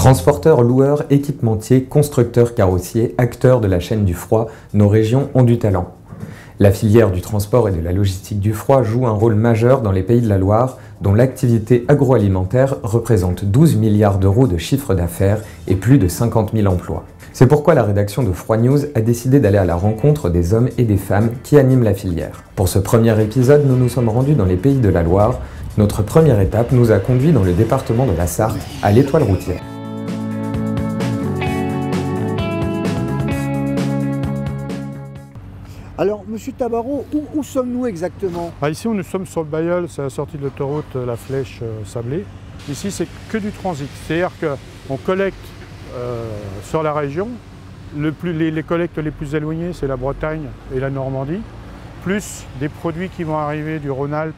Transporteurs, loueurs, équipementiers, constructeurs carrossiers, acteurs de la chaîne du froid, nos régions ont du talent. La filière du transport et de la logistique du froid joue un rôle majeur dans les Pays de la Loire, dont l'activité agroalimentaire représente 12 milliards d'euros de chiffre d'affaires et plus de 50 000 emplois. C'est pourquoi la rédaction de Froid News a décidé d'aller à la rencontre des hommes et des femmes qui animent la filière. Pour ce premier épisode, nous nous sommes rendus dans les Pays de la Loire. Notre première étape nous a conduits dans le département de la Sarthe, à l'Étoile routière. Alors, monsieur Tabarot, où sommes-nous exactement? Ici, nous sommes sur le Bailleul, c'est la sortie de l'autoroute La Flèche Sablé. Ici, c'est que du transit, c'est-à-dire qu'on collecte sur la région. Les collectes les plus éloignées, c'est la Bretagne et la Normandie, plus des produits qui vont arriver du Rhône-Alpes,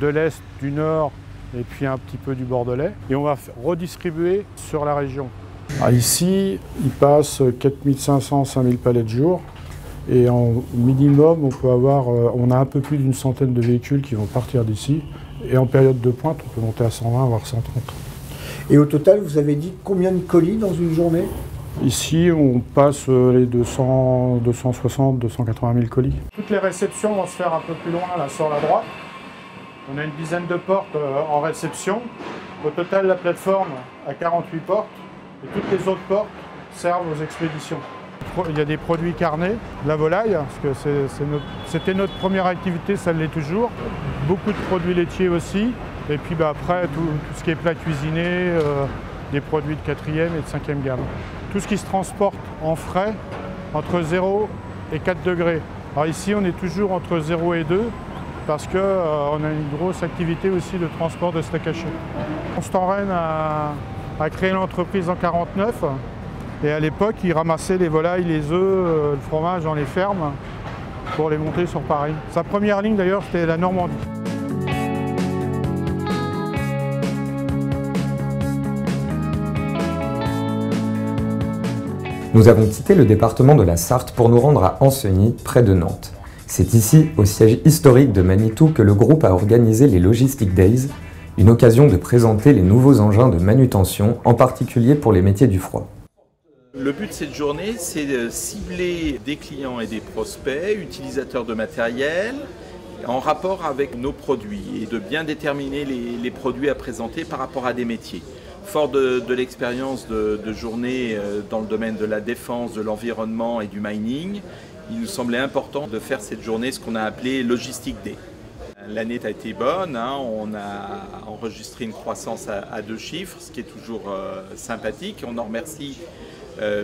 de l'Est, du Nord et puis un petit peu du Bordelais. Et on va redistribuer sur la région. Ici, il passe 4500 5000 palettes jour. Et en minimum, on a un peu plus d'une centaine de véhicules qui vont partir d'ici. Et en période de pointe, on peut monter à 120, voire 130. Et au total, vous avez dit combien de colis dans une journée? Ici, on passe les 260, 280 000 colis. Toutes les réceptions vont se faire un peu plus loin, là, sur la droite. On a une dizaine de portes en réception. Au total, la plateforme a 48 portes. Et toutes les autres portes servent aux expéditions. Il y a des produits carnés, de la volaille, parce que c'était notre première activité, ça l'est toujours. Beaucoup de produits laitiers aussi. Et puis après, tout ce qui est plat cuisiné, des produits de 4e et de 5e gamme. Tout ce qui se transporte en frais, entre 0 et 4 degrés. Alors ici, on est toujours entre 0 et 2, parce qu'on a une grosse activité aussi de transport de steak haché. Constant Rennes a créé l'entreprise en 1949. Et à l'époque, ils ramassaient les volailles, les œufs, le fromage dans les fermes pour les monter sur Paris. Sa première ligne d'ailleurs, c'était la Normandie. Nous avons quitté le département de la Sarthe pour nous rendre à Ancenis, près de Nantes. C'est ici, au siège historique de Manitou, que le groupe a organisé les Logistic Days, une occasion de présenter les nouveaux engins de manutention, en particulier pour les métiers du froid. Le but de cette journée, c'est de cibler des clients et des prospects, utilisateurs de matériel, en rapport avec nos produits et de bien déterminer les produits à présenter par rapport à des métiers. Fort de l'expérience de journée dans le domaine de la défense, de l'environnement et du mining, il nous semblait important de faire cette journée ce qu'on a appelé Logistic Day. L'année a été bonne, hein, on a enregistré une croissance à 2 chiffres, ce qui est toujours sympathique. On en remercie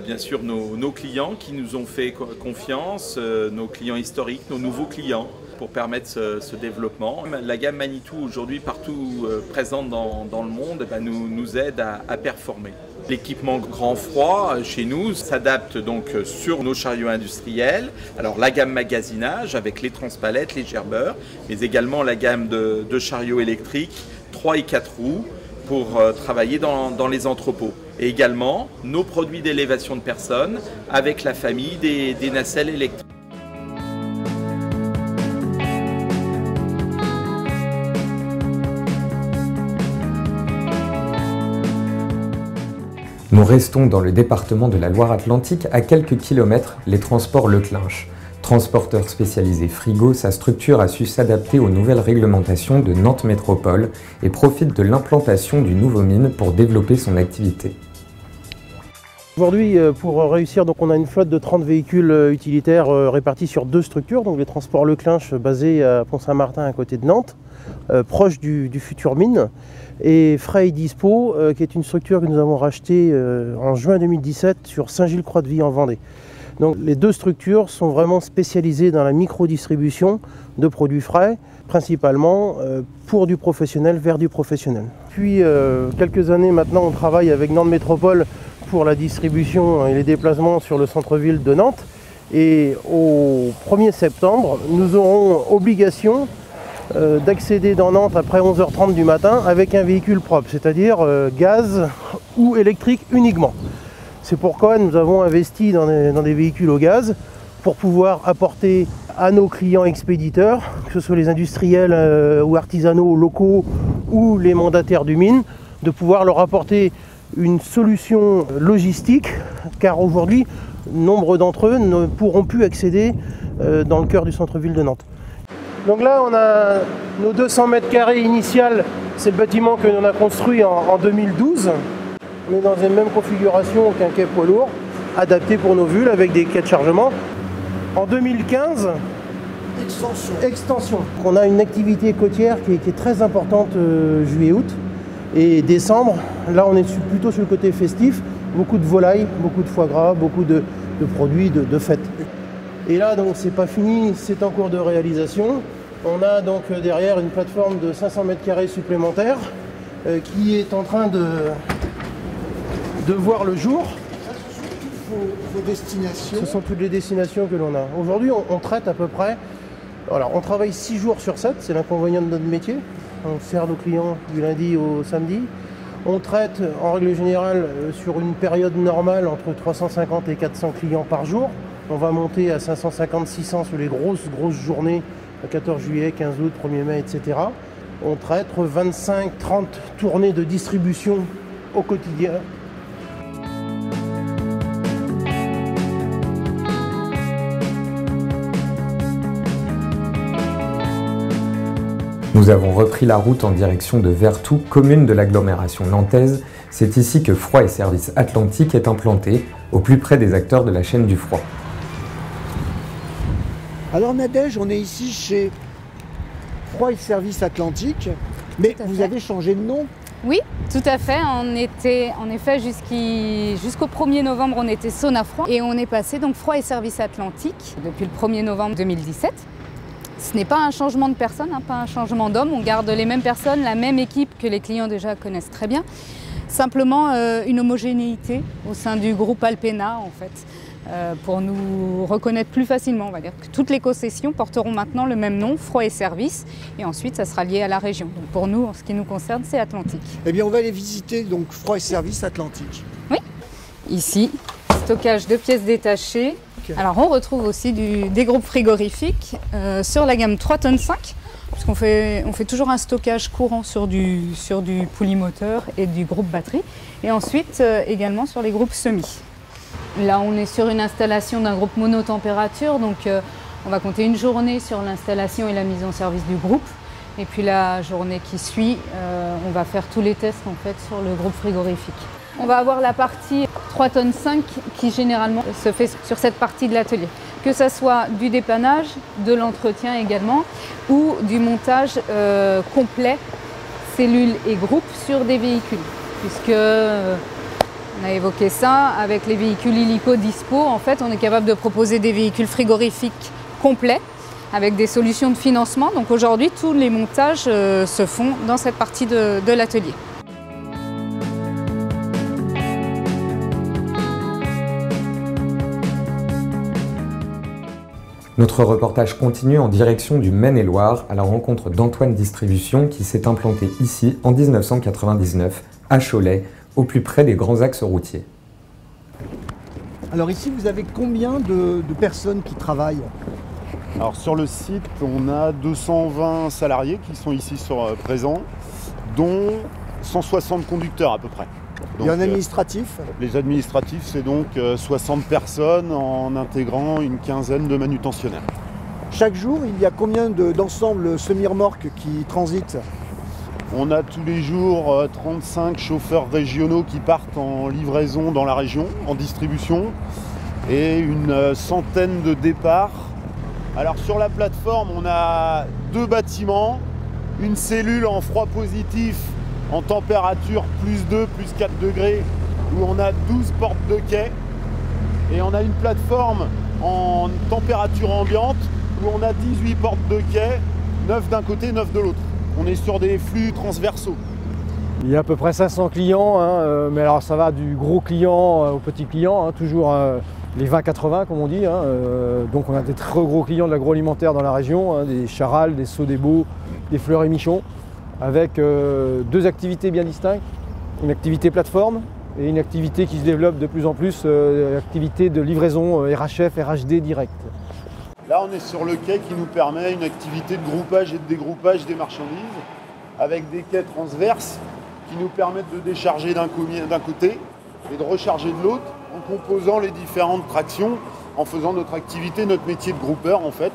bien sûr nos clients qui nous ont fait confiance, nos clients historiques, nos nouveaux clients pour permettre ce développement. La gamme Manitou aujourd'hui partout présente dans le monde nous aide à performer. L'équipement grand froid chez nous s'adapte donc sur nos chariots industriels. Alors la gamme magasinage avec les transpalettes, les gerbeurs, mais également la gamme de chariots électriques 3 et 4 roues pour travailler dans les entrepôts. Et également nos produits d'élévation de personnes avec la famille des nacelles électriques. Nous restons dans le département de la Loire-Atlantique, à quelques kilomètres, les transports Leclinch. Transporteur spécialisé frigo, sa structure a su s'adapter aux nouvelles réglementations de Nantes Métropole et profite de l'implantation du nouveau mine pour développer son activité. Aujourd'hui, pour réussir, donc on a une flotte de 30 véhicules utilitaires répartis sur 2 structures. Donc les transports Leclinch basés à Pont-Saint-Martin à côté de Nantes, proche du futur mine. Et Frey Dispo, qui est une structure que nous avons rachetée en juin 2017 sur Saint-Gilles-Croix-de-Vie en Vendée. Donc les 2 structures sont vraiment spécialisées dans la micro-distribution de produits frais, principalement pour du professionnel vers du professionnel. Depuis quelques années maintenant, on travaille avec Nantes Métropole pour la distribution et les déplacements sur le centre-ville de Nantes. Et au 1er septembre, nous aurons obligation d'accéder dans Nantes après 11h30 du matin avec un véhicule propre, c'est-à-dire gaz ou électrique uniquement. C'est pourquoi nous avons investi dans des véhicules au gaz pour pouvoir apporter à nos clients expéditeurs, que ce soit les industriels ou artisanaux locaux ou les mandataires du mine, de pouvoir leur apporter une solution logistique, car aujourd'hui, nombre d'entre eux ne pourront plus accéder dans le cœur du centre-ville de Nantes. Donc là, on a nos 200 mètres carrés initial, c'est le bâtiment que l'on a construit en 2012. On est dans une même configuration qu'un quai poids lourd, adapté pour nos vulles avec des quais de chargement. En 2015, extension. On a une activité côtière qui est très importante juillet-août. Et décembre, là on est plutôt sur le côté festif, beaucoup de volailles, beaucoup de foie gras, beaucoup de produits de fête. Et là donc c'est pas fini, c'est en cours de réalisation. On a donc derrière une plateforme de 500 mètres carrés supplémentaires qui est en train de voir le jour. Vos destinations. Ce sont toutes les destinations que l'on a. Aujourd'hui on traite à peu près, alors on travaille 6 jours sur 7, c'est l'inconvénient de notre métier. On sert nos clients du lundi au samedi. On traite en règle générale sur une période normale entre 350 et 400 clients par jour. On va monter à 550-600 sur les grosses journées, 14 juillet, 15 août, 1er mai, etc. On traite 25-30 tournées de distribution au quotidien. Nous avons repris la route en direction de Vertou, commune de l'agglomération nantaise. C'est ici que Froid et Services Atlantique est implanté, au plus près des acteurs de la chaîne du froid. Alors Nadège, on est ici chez Froid et Services Atlantique, mais vous avez changé de nom. Oui, tout à fait. On était, en effet, jusqu'au 1er novembre, on était Sonafroid et on est passé donc Froid et Services Atlantique depuis le 1er novembre 2017. Ce n'est pas un changement de personne, pas un changement d'homme. On garde les mêmes personnes, la même équipe que les clients déjà connaissent très bien. Simplement une homogénéité au sein du groupe Alpena, en fait, pour nous reconnaître plus facilement. On va dire que toutes les concessions porteront maintenant le même nom, Froid et Services, et ensuite ça sera lié à la région. Donc pour nous, en ce qui nous concerne, c'est Atlantique. Eh bien, on va aller visiter donc Froid et Services Atlantique. Oui, ici, stockage de pièces détachées. Alors on retrouve aussi des groupes frigorifiques sur la gamme 3 tonnes 5, puisqu'on fait toujours un stockage courant sur du polymoteur et du groupe batterie, et ensuite également sur les groupes semi. Là on est sur une installation d'un groupe monotempérature, donc on va compter une journée sur l'installation et la mise en service du groupe, et puis la journée qui suit, on va faire tous les tests en fait sur le groupe frigorifique. On va avoir la partie 3 tonnes 5 qui généralement se fait sur cette partie de l'atelier. Que ce soit du dépannage, de l'entretien également, ou du montage complet, cellules et groupes sur des véhicules. Puisque, on a évoqué ça, avec les véhicules illico dispo, en fait on est capable de proposer des véhicules frigorifiques complets avec des solutions de financement. Donc aujourd'hui tous les montages se font dans cette partie de l'atelier. Notre reportage continue en direction du Maine-et-Loire à la rencontre d'Antoine Distribution qui s'est implanté ici en 1999 à Cholet, au plus près des grands axes routiers. Alors ici, vous avez combien de personnes qui travaillent? Alors sur le site, on a 220 salariés qui sont ici présents, dont 160 conducteurs à peu près. Donc, et en administratif? Les administratifs, c'est donc 60 personnes en intégrant une quinzaine de manutentionnaires. Chaque jour, il y a combien d'ensembles semi-remorques qui transitent? On a tous les jours 35 chauffeurs régionaux qui partent en livraison dans la région, en distribution, et une centaine de départs. Alors sur la plateforme, on a 2 bâtiments, une cellule en froid positif, en température plus 2, plus 4 degrés, où on a 12 portes de quai. Et on a une plateforme en température ambiante, où on a 18 portes de quai, 9 d'un côté, 9 de l'autre. On est sur des flux transversaux. Il y a à peu près 500 clients, mais alors ça va du gros client au petit client, toujours les 20-80 comme on dit. Donc on a des très gros clients de l'agroalimentaire dans la région, des Charal, des Sodebo, des Fleurs et Michon, avec 2 activités bien distinctes, une activité plateforme et une activité qui se développe de plus en plus, l'activité de livraison RHF, RHD direct. Là on est sur le quai qui nous permet une activité de groupage et de dégroupage des marchandises, avec des quais transverses qui nous permettent de décharger d'un côté et de recharger de l'autre en composant les différentes tractions, en faisant notre activité, notre métier de groupeur en fait.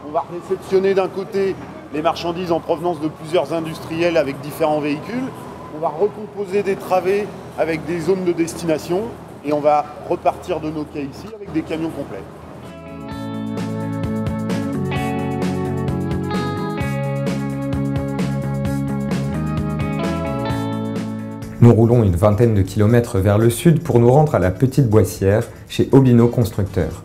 On va réceptionner d'un côté les marchandises en provenance de plusieurs industriels avec différents véhicules. On va recomposer des travées avec des zones de destination et on va repartir de nos quais ici avec des camions complets. Nous roulons une vingtaine de kilomètres vers le sud pour nous rendre à la Petite Boissière, chez Obino Constructeur.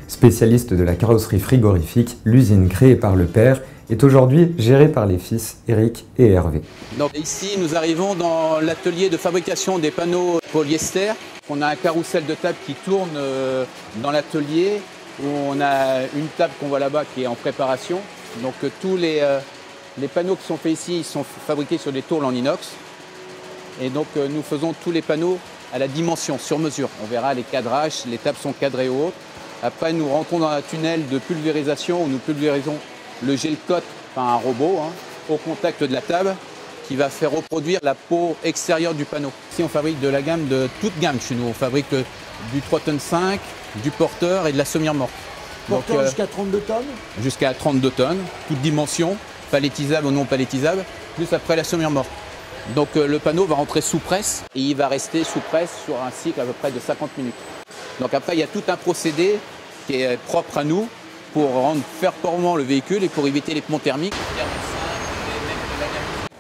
Spécialiste de la carrosserie frigorifique, l'usine créée par le père est aujourd'hui gérée par les fils Eric et Hervé. Donc ici, nous arrivons dans l'atelier de fabrication des panneaux polyester. On a un carrousel de table qui tourne dans l'atelier, où on a une table qu'on voit là-bas qui est en préparation. Donc tous les panneaux qui sont faits ici, ils sont fabriqués sur des tôles en inox. Et donc nous faisons tous les panneaux à la dimension, sur mesure. On verra les cadrages, les tables sont cadrées ou autres. Après, nous rentrons dans un tunnel de pulvérisation où nous pulvérisons le gel coat, enfin un robot, au contact de la table qui va faire reproduire la peau extérieure du panneau. Ici, on fabrique de la gamme de toute gamme chez nous. On fabrique du 3,5 tonnes, du porteur et de la semi-remorque. Porteur jusqu'à 32 tonnes? Jusqu'à 32 tonnes, toute dimension, palettisable ou non palettisable, plus après la semi-remorque. Donc le panneau va rentrer sous presse et il va rester sous presse sur un cycle à peu près de 50 minutes. Donc après, il y a tout un procédé qui est propre à nous pour rendre performant le véhicule et pour éviter les ponts thermiques.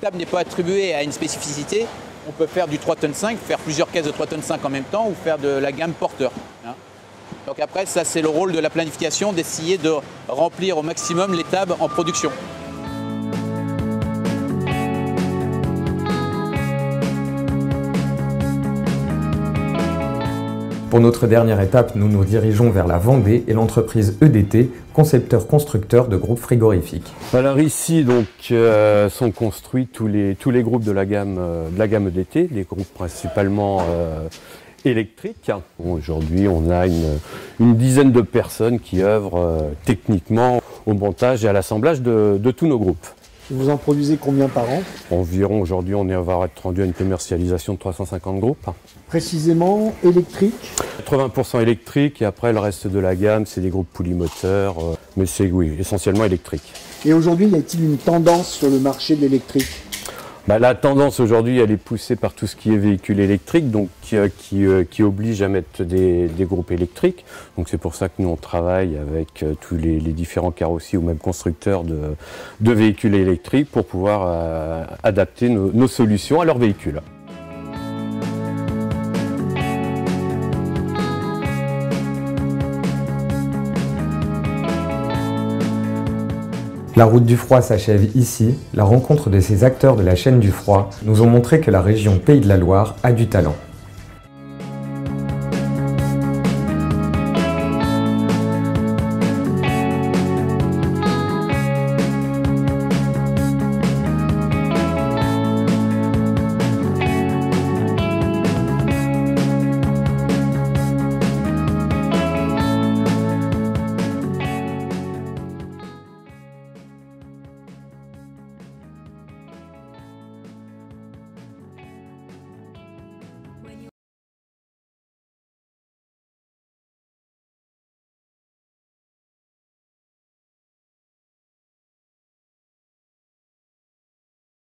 La table n'est pas attribuée à une spécificité. On peut faire du 3,5 tonnes, faire plusieurs caisses de 3,5 tonnes en même temps ou faire de la gamme porteur. Donc après, ça c'est le rôle de la planification, d'essayer de remplir au maximum les tables en production. Pour notre dernière étape, nous nous dirigeons vers la Vendée et l'entreprise EDT, concepteur-constructeur de groupes frigorifiques. Alors ici donc sont construits tous les groupes de la gamme EDT, des groupes principalement électriques. Aujourd'hui, on a une dizaine de personnes qui œuvrent techniquement au montage et à l'assemblage de tous nos groupes. Vous en produisez combien par an? Environ, aujourd'hui, on va être rendu à une commercialisation de 350 groupes. Précisément électrique? 80% électrique et après le reste de la gamme, c'est des groupes poulimoteurs, mais c'est oui, essentiellement électrique. Et aujourd'hui, y a-t-il une tendance sur le marché de l'électrique? La tendance aujourd'hui, elle est poussée par tout ce qui est véhicule électrique, donc qui oblige à mettre des groupes électriques. Donc c'est pour ça que nous on travaille avec tous les différents carrossiers ou même constructeurs de véhicules électriques pour pouvoir adapter nos solutions à leurs véhicules. La route du froid s'achève ici. La rencontre de ces acteurs de la chaîne du froid nous ont montré que la région Pays de la Loire a du talent.